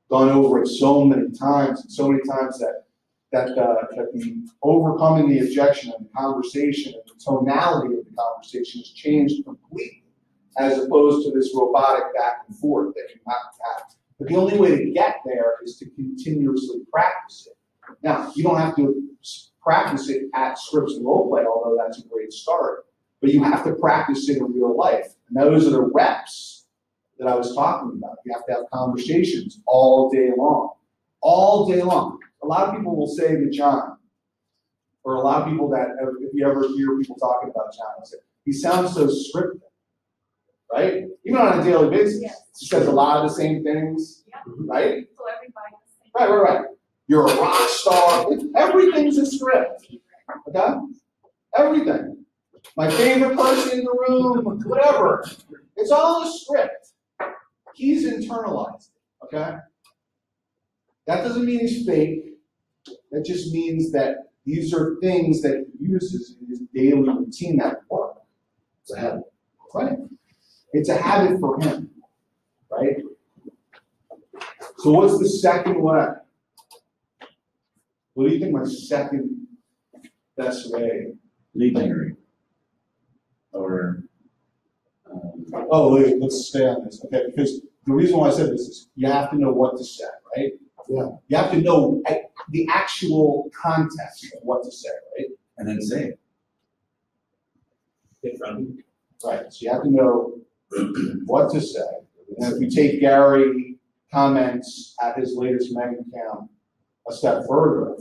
gone over it so many times, and so many times that the overcoming the objection and the conversation and the tonality of the conversation has changed completely, as opposed to this robotic back and forth that you have to have. But the only way to get there is to continuously practice it. Now, you don't have to practice it at scripts and role play, although that's a great start. But you have to practice it in real life. And those are the reps that I was talking about. You have to have conversations all day long. All day long. A lot of people will say to John, or a lot of people that, if you ever hear people talking about John, they'll say, he sounds so scripted, right? Even on a daily basis. Yes. He says a lot of the same things, Yeah. right? So everybody. Right. You're a rock star. Everything's a script, okay? Everything. My favorite person in the room, whatever. It's all a script. He's internalized it, okay? That doesn't mean he's fake. That just means that these are things that he uses in his daily routine that work. It's a habit, right? It's a habit for him, right? So what's the second way? What do you think my second best way? Lead generate. Or, Oh, wait, let's stay on this, okay? Because the reason why I said this is you have to know what to say, right? Yeah. You have to know the actual context of what to say, right? and then say it. Different. Right, so you have to know what to say. And if we take Gary comments at his latest mega camp a step further,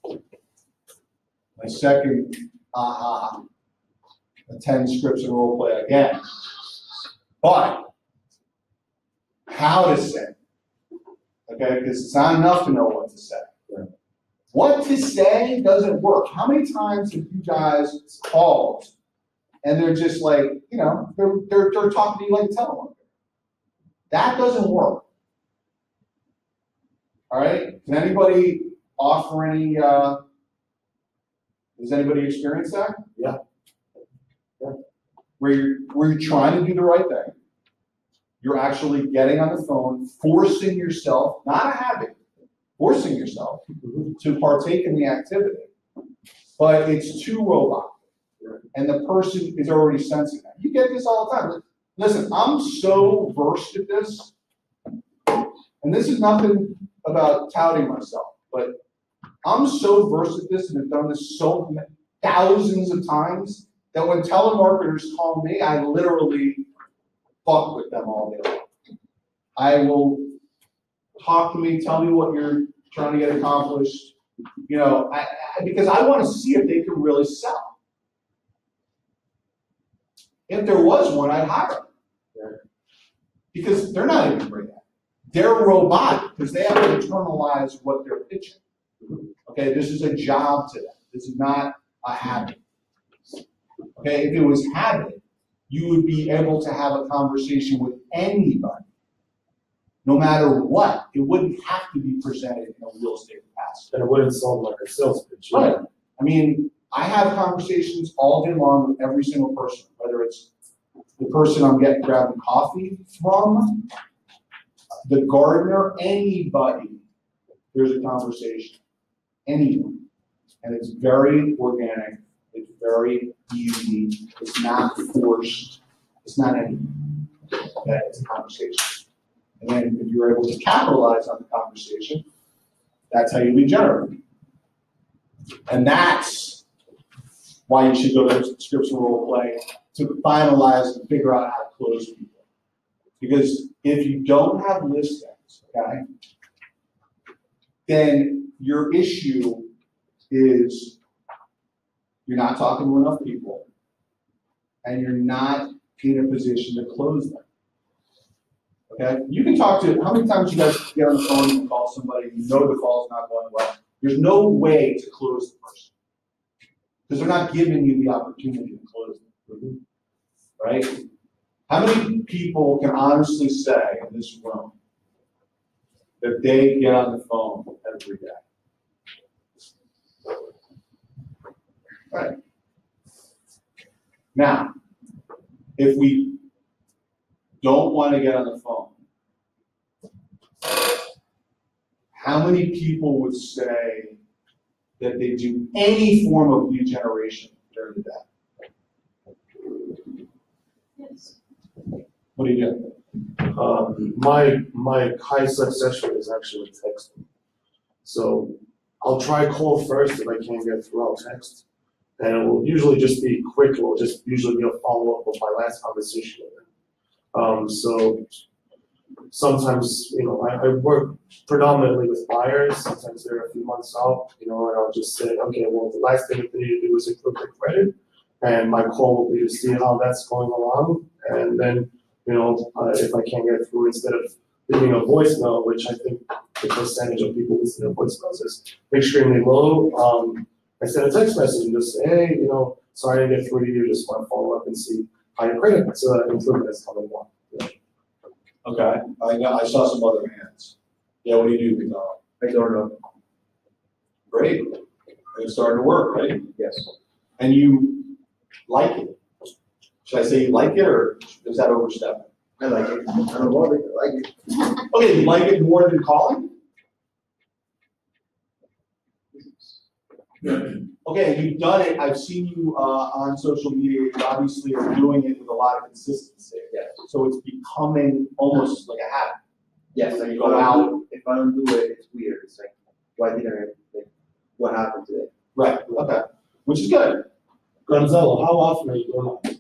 my second attend scripts and role play again. But how to say, okay, because it's not enough to know what to say. What to say doesn't work. How many times have you guys called and they're just like, you know, they're talking to you like a telemarketer? That doesn't work. All right? Can anybody offer any, has anybody experienced that? Yeah. Where you're trying to do the right thing. You're actually getting on the phone, forcing yourself, not a habit, forcing yourself to partake in the activity. But it's too robotic. And the person is already sensing that. You get this all the time. Listen, I'm so versed at this, and this is nothing about touting myself, but I'm so versed at this and have done this so many, thousands of times that when telemarketers call me, I literally fuck with them all day long. I will talk to me, tell me what you're trying to get accomplished, you know, because I want to see if they can really sell. If there was one, I'd hire them. Because they're not even great at it. They're robotic because they have to internalize what they're pitching. Okay, this is a job to them. This is not a habit. Okay, if it was habit, you would be able to have a conversation with anybody, no matter what. It wouldn't have to be presented in a real estate capacity. And it wouldn't sound like a sales pitch. Right. I mean, I have conversations all day long with every single person, whether it's the person I'm grabbing coffee from, the gardener, anybody. There's a conversation. Anyone. And it's very organic. It's very easy. It's not forced. It's not anything. Okay? It's a conversation. And then if you're able to capitalize on the conversation, that's how you lead generate. And that's why you should go to scripts and role play to finalize and figure out how to close people. Because if you don't have listings, okay, then your issue is you're not talking to enough people and you're not in a position to close them. Okay? You can talk to, how many times you guys get on the phone and call somebody, you know the call's not going well. There's no way to close the person. Because they're not giving you the opportunity to close them. Right? How many people can honestly say in this room that they get on the phone every day? Right. Now, if we don't want to get on the phone, how many people would say that they do any form of lead generation during the day? Yes. What do you do? My high success rate is actually texting. So I'll try call first. If I can't get through, I'll text. And it will usually just be quick. It will just usually be a follow-up of my last conversation with them. So sometimes, I work predominantly with buyers. Sometimes they're a few months out, and I'll just say, okay, well, the last thing that they need to do is improve their credit. And my call will be to see how that's going along. And then, if I can't get through, instead of leaving a voicemail, which I think the percentage of people listening to voicemails is extremely low, I send a text message and just say, hey, sorry I didn't get through to you, just want to follow up and see how your credit improvement is coming along. Okay, I saw some other hands. Yeah, what do you do, Tom? I don't know. Great. It's starting to work, right? Yes. And you like it. Should I say you like it, or is that overstepping? I like it. I don't love it, I like it. Okay, you like it more than calling? Okay, you've done it. I've seen you on social media. You obviously are doing it with a lot of consistency. Yes. So it's becoming almost like a habit. Yes, like Go out. if I don't do it, it's weird. It's like, why didn't I, what happened today? Right, okay. Which is good. Gonzalo, how often are you doing that?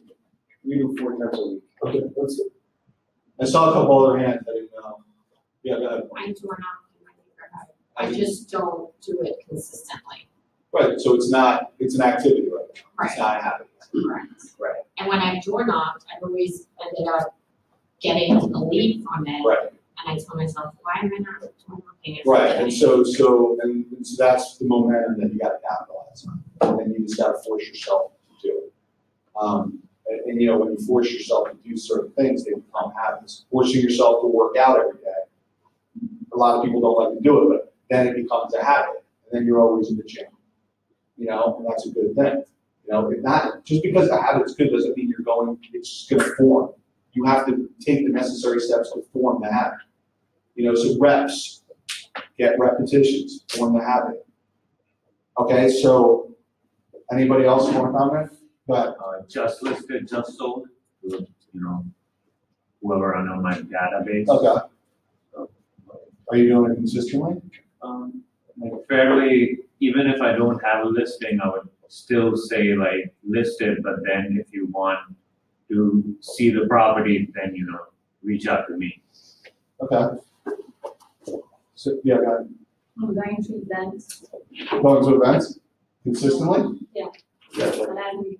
We do 4 times a week. Okay, that's it. I saw a couple other hands. I didn't know. Yeah, go ahead. I do not in my neighborhood. I just don't do it consistently. Right, so it's an activity right now. Right. It's not a habit. Correct. Right. And when I've door knocked, I've always ended up getting a lead from it. Right. And I tell myself, why am I not door knocking? Right, and so that's the momentum that you gotta capitalize on. And then you just gotta force yourself to do it. And when you force yourself to do certain things, they become habits. Forcing yourself to work out every day. A lot of people don't like to do it, but then it becomes a habit. And then you're always in the gym. And that's a good thing. If not, just because a habit's good doesn't mean it's just gonna form. You have to take the necessary steps to form the habit. So reps, get repetitions, form the habit. Okay, so anybody else want to comment? But Just listed, just sold, whoever I know my database. okay. Are you doing it consistently? Fairly, even if I don't have a listing, I would still say like listed, but then if you want to see the property, then reach out to me. Okay. So, yeah, go ahead. I'm going to events. Going to events consistently? Yeah. Yeah. And I'm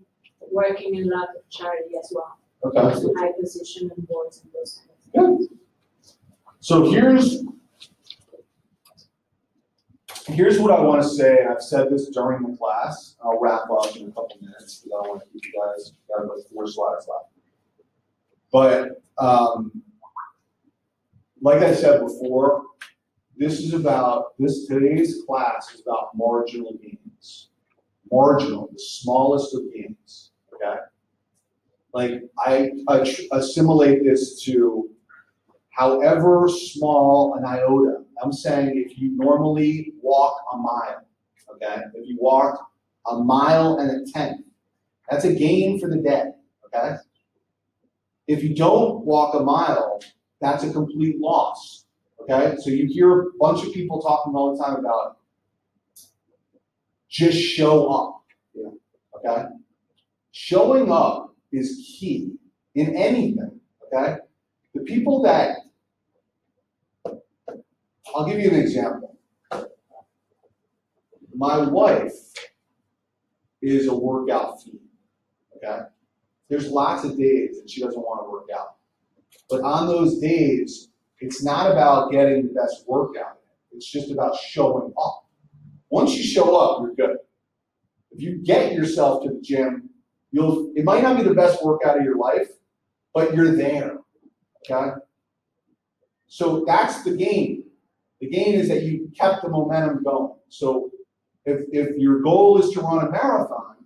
working in a lot of charity as well. Okay. So high position and boards and those kind of things. Good. So here's what I want to say, and I've said this during the class. I'll wrap up in a couple minutes because I want to keep you guys, got about 4 slides left. But like I said before, today's class is about marginal gains. Marginal, the smallest of gains, okay? Like I assimilate this to however small an iota. I'm saying if you normally walk a mile, okay? If you walk a mile and a tenth, that's a gain for the day, okay? If you don't walk a mile, that's a complete loss, okay? So you hear a bunch of people talking all the time about just show up, okay? Showing up is key in anything, okay? The people that, I'll give you an example. My wife is a workout fiend, okay? There's lots of days that she doesn't want to work out. But on those days, it's not about getting the best workout. It's just about showing up. Once you show up, you're good. If you get yourself to the gym, it might not be the best workout of your life, but you're there, okay? So that's the gain. The gain is that you kept the momentum going. So if your goal is to run a marathon,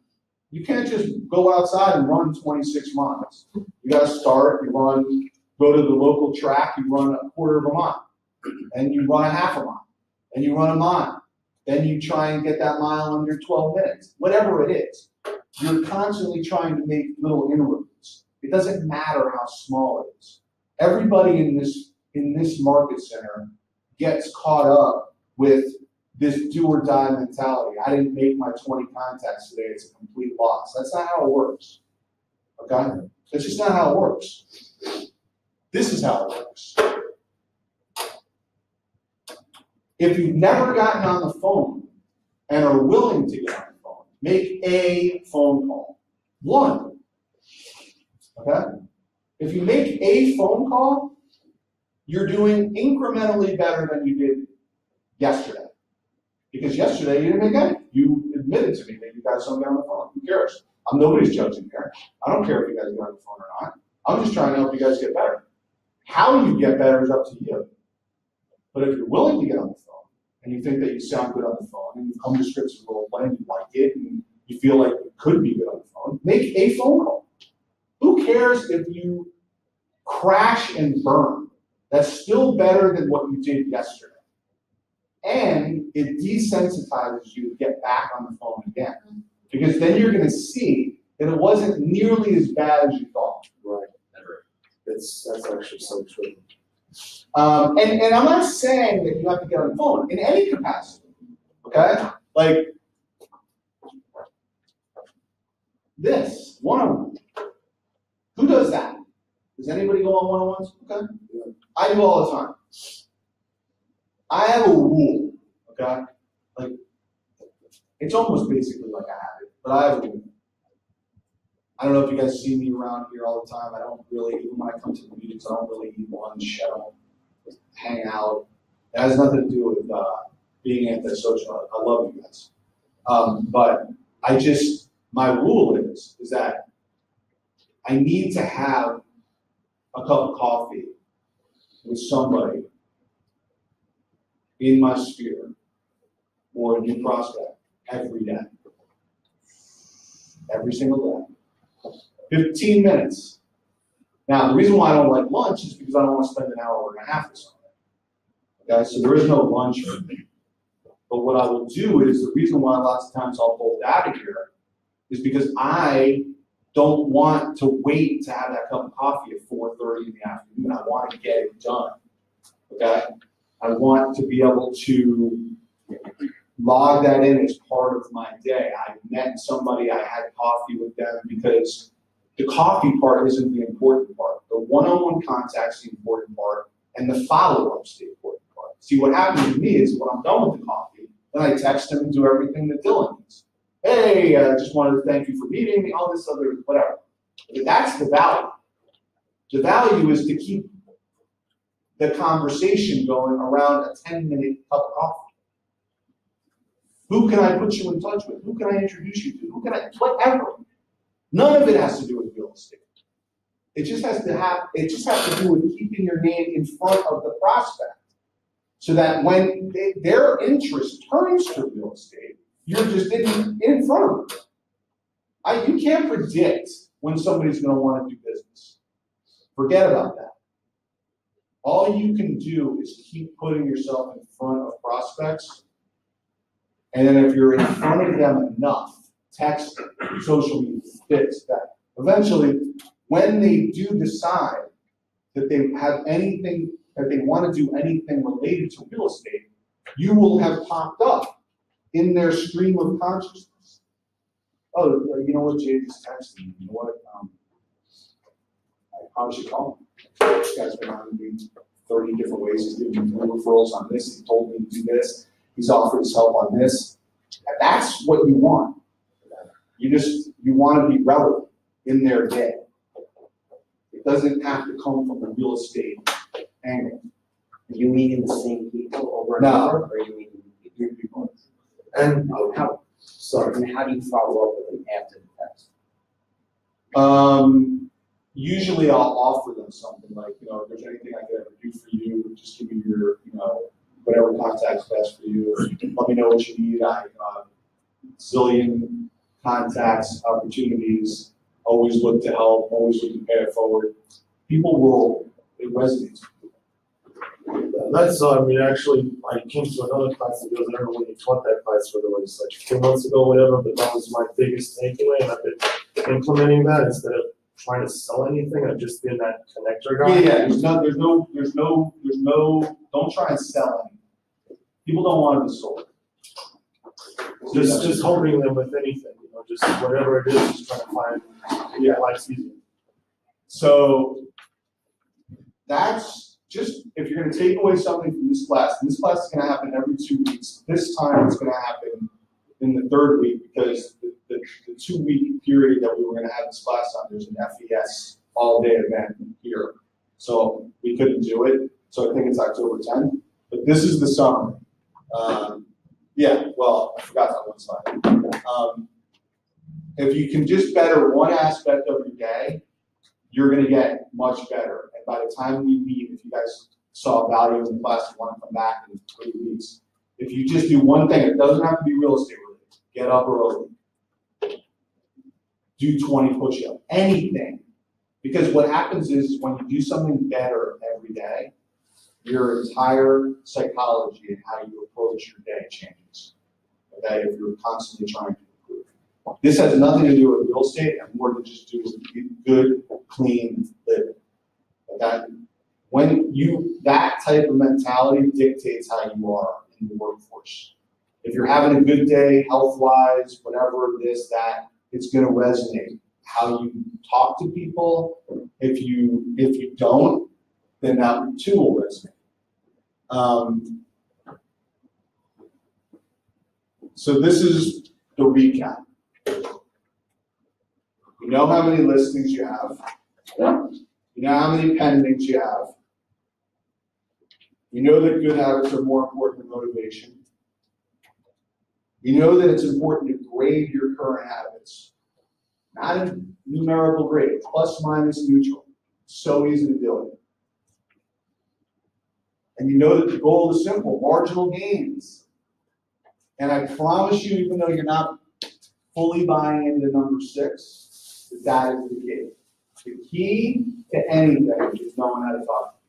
you can't just go outside and run 26 miles. You gotta start, go to the local track, you run a quarter of a mile, and you run a half a mile, and you run a mile. Then you try and get that mile under 12 minutes, whatever it is. You're constantly trying to make little inroads. It doesn't matter how small it is. Everybody in this market center gets caught up with this do or die mentality. I didn't make my 20 contacts today, it's a complete loss. That's not how it works. Okay? That's just not how it works. This is how it works. If you've never gotten on the phone and are willing to get on the phone, make a phone call. One. Okay? If you make a phone call, you're doing incrementally better than you did yesterday. Because yesterday you didn't make any. You admitted to me that you guys don't get on the phone. Who cares? Nobody's judging here. I don't care if you guys get on the phone or not. I'm just trying to help you guys get better. How you get better is up to you. But if you're willing to get on the phone, and you think that you sound good on the phone, and you've come to scripts with role play, and you like it, and you feel like you could be good on the phone, make a phone call. Who cares if you crash and burn? That's still better than what you did yesterday. And it desensitizes you to get back on the phone again. Because then you're going to see that it wasn't nearly as bad as you thought. Right. That's actually so true. And I'm not saying that you have to get on the phone in any capacity. Okay? Like this, one-on-one. Who does that? Does anybody go on one-on-ones? Okay. I do all the time. I have a rule, okay? Like, it's almost basically like a habit, but I have a rule. I don't know if you guys see me around here all the time. I don't really, even when I come to the meetings, I don't really eat lunch. I don't hang out. It has nothing to do with being antisocial. I love you guys. But my rule is that I need to have a cup of coffee with somebody in my sphere or a new prospect every day. Every single day. 15 minutes. Now, the reason why I don't like lunch is because I don't want to spend an hour and a half or something. Okay, so there is no lunch for me. But what I will do is, the reason why lots of times I'll bolt out of here is because I don't want to wait to have that cup of coffee at 4:30 in the afternoon. I want to get it done. Okay? I want to be able to log that in as part of my day. I met somebody, I had coffee with them, because the coffee part isn't the important part. The one-on-one contact's the important part, and the follow-up's the important part. See, what happens to me is when I'm done with the coffee, then I text him and do everything that Dylan needs. Hey, I just wanted to thank you for meeting me, all this other, whatever. But that's the value. The value is to keep the conversation going around a 10-minute cup of coffee. Who can I put you in touch with? Who can I introduce you to? Who can I, whatever. None of it has to do with real estate. It just has to do with keeping your name in front of the prospect, so that when their interest turns to real estate, you're just in front of them. You can't predict when somebody's going to want to do business. Forget about that. All you can do is keep putting yourself in front of prospects, and then if you're in front of them enough, text, social media, fix that. Eventually, when they do decide that they have anything, that they want to do anything related to real estate, you will have popped up in their stream of consciousness. Oh, you know what, Jay just texted me. You know what? I probably should call him. This guy's been on me 30 different ways. He's giving me referrals on this. He told me to do this. He's offered his help on this. And that's what you want. You want to be relevant in their day. It doesn't have to come from the real estate angle. Are you meeting the same people over and No. over, or are you meeting New people. And how do you follow up with them after the test? Usually I'll offer them something like, if there's anything I could ever do for you, just give me your, whatever contact's best for you. Let me know what you need. I zillion contacts, opportunities, always look to help, always look to pay it forward. People will, it resonates. that's, actually, I came to another class that goes, I don't know when you taught that class, whether it was like 2 months ago or whatever, but that was my biggest takeaway, and I've been implementing that instead of trying to sell anything. I've just been that connector guy. Yeah, don't try and sell anything. People don't want to be sold. Just helping them with anything, you know, just whatever it is, just trying to find, life's easier. So that's just, if you're gonna take away something from this class, and this class is gonna happen every 2 weeks. This time it's gonna happen in the 3rd week because the 2-week period that we were gonna have this class on, there's an FES all-day event here. So we couldn't do it, so I think it's October 10th. But this is the summary. Yeah, well, I forgot that one slide. If you can just better one aspect of your day, you're gonna get much better. And by the time we meet, if you guys saw value in the class and want to come back in 3 weeks, if you just do one thing, it doesn't have to be real estate related. Get up early. Do 20 push-ups, anything. Because what happens is when you do something better every day, your entire psychology and how you approach your day changes. Okay, if you're constantly trying to improve. This has nothing to do with real estate and more than just do good, clean living. Okay? When that type of mentality dictates how you are in the workforce. If you're having a good day, health-wise, whatever, this, that, it's gonna resonate. How you talk to people, if you don't, then that too will resonate. So this is the recap. You know how many listings you have. You know how many pendings you have. You know that good habits are more important than motivation. You know that it's important to grade your current habits. Not a numerical grade, plus, minus, neutral. So easy to do it. And you know that the goal is simple, marginal gains. And I promise you, even though you're not fully buying into number 6, that is the key. The key to anything is knowing how to talk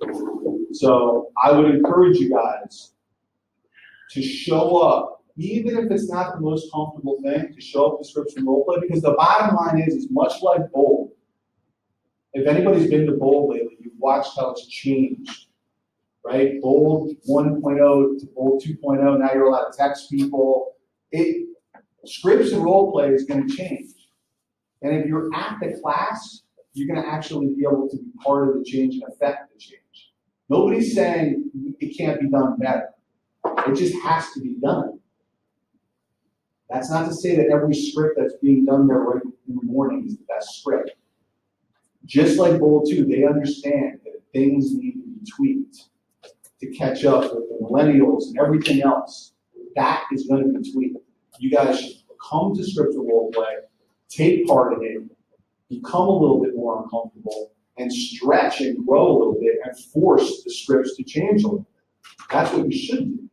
to people. So I would encourage you guys to show up, even if it's not the most comfortable thing, to show up to scripts and role play, because the bottom line is much like Bold. If anybody's been to Bold lately, you've watched how it's changed, right? Bold 1.0 to Bold 2.0, now you're allowed to text people. Scripts and role play is going to change. And if you're at the class, you're going to actually be able to be part of the change and affect the change. Nobody's saying it can't be done better. It just has to be done. That's not to say that every script that's being done there right in the morning is the best script. Just like Bold 2, they understand that things need to be tweaked to catch up with the millennials and everything else. That is going to be tweaked. You guys should come to script and role play, take part in it, become a little bit more uncomfortable, and stretch and grow a little bit and force the scripts to change a little bit. That's what you should do.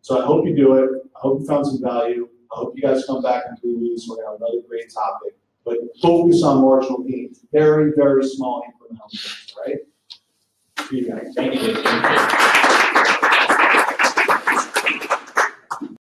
So I hope you do it. I hope you found some value. I hope you guys come back in 3 weeks. We're going to have another great topic. But focus on marginal gains. Very, very small incremental gains, right? See you guys. Thank you.